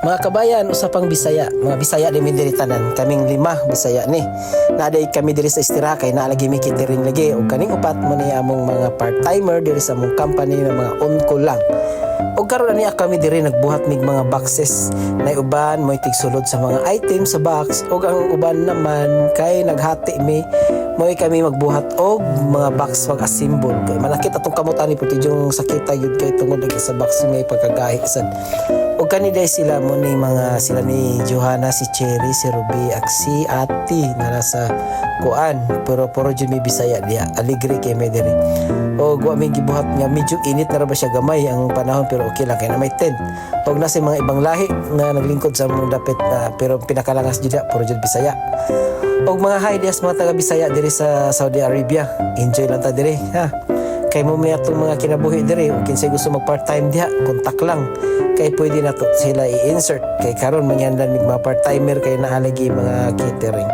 Mga kabayan, usapang Bisaya. Mga Bisaya din mi diri tanan. Kaming 5 Bisaya ni. Naaday kami diri sa istira kay naalagi mi kitering lagi ug kaning upat mo ni among mga part-timer diri sa among company na mga on-call lang. Og karon ani kami diri nagbuhat mig mga boxes. Nay uban moy tigsulod sa mga item sa box ug ang uban naman kay naghati mi moy kami magbuhat og mga box pag-assemble kay malakit atong kamutan ni puti yung sakita yun kay tungod sa box may pagkagahi sad. Og kaniday sila mo ni mga sila ni Johanna, si Cherry, si Ruby, ak si Ati na sa kuan pero jud mi Bisaya diha aligre kay may diri. Og wa mi gibuhat nga medyo init na ra ba siya gamay ang panahon pero okay lang kay na may tent. Og na si mga ibang lahi na naglingkod sa mga dapit na pero pinakalangas jud puro jud Bisaya. Og mga hi dias mga taga Bisaya diri sa Saudi Arabia. Enjoy lang ta diri ha. Kay mo may atong mga kinabuhi diri ug kinsay gusto mag part-time diha, kontak lang. Kay pwede na to sila i-insert kay karon mangyandan mig mga part-timer kay naalagi mga catering.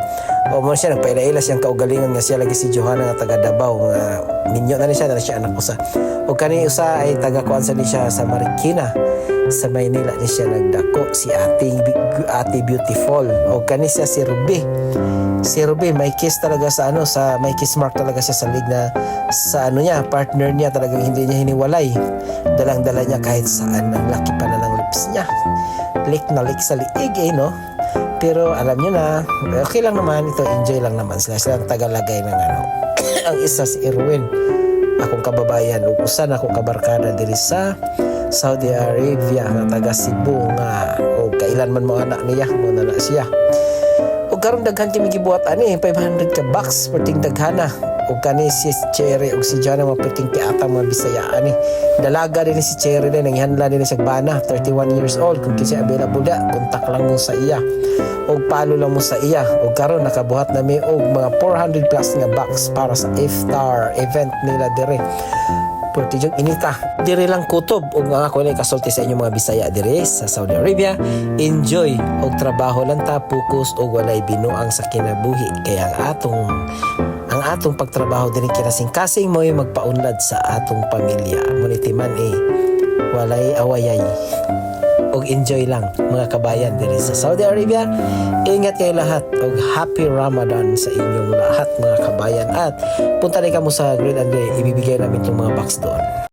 O mo siya nagpaila-ila siyang kaugalingon nga siya lagi si Johanna nga taga Davao nga minyo na siya anak usa. O kani usa ay taga kuan sa ni siya sa Marikina. Sa Maynila ni siya nagdako si Ate Beautiful. O kani siya si Ruby. Si Ruby may kiss talaga sa may kiss mark talaga siya sa lig na sa niya, partner niya talagang hindi niya hiniwalay. Dalang-dala niya kahit saan, ang laki pa na ng lips niya. Lick na lick sa liig no. Pero alam niyo na, okay lang naman ito, enjoy lang naman sila. Sila tagalagay ng ang isa si Erwin, akong kababayan, ug usa na akong kabarkada diri sa Saudi Arabia nga taga Cebu nga o kailan man mo anak niya mo na siya. Og karon daghan kami gibuhat ani 500 ka box perting daghana. Og kani si Cherry og si Jana maputing tiata mga Bisaya ani. Dalaga din si Cherry din nanghanla din sa bana 31 years old kung kinsa available da kontak lang mo sa iya. Og palo lang mo sa iya. Og karon nakabuhat na mi og mga 400 plus nga box para sa iftar event nila dire. Pwede yung inita. Diri lang kutob. O nga ako na kasulti sa inyo mga Bisaya diri sa Saudi Arabia. Enjoy. O trabaho lang ta. Focus o walay binuang sa kinabuhi. Kaya ang atong pagtrabaho din kinasing-kasing mo yung magpaunlad sa atong pamilya. Munitiman walay awayay. Og enjoy lang mga kabayan diri sa Saudi Arabia. Ingat kayo lahat og happy Ramadan sa inyong lahat mga kabayan at punta rin kamo sa Grill and Gray, ibibigay namin itong mga box doon.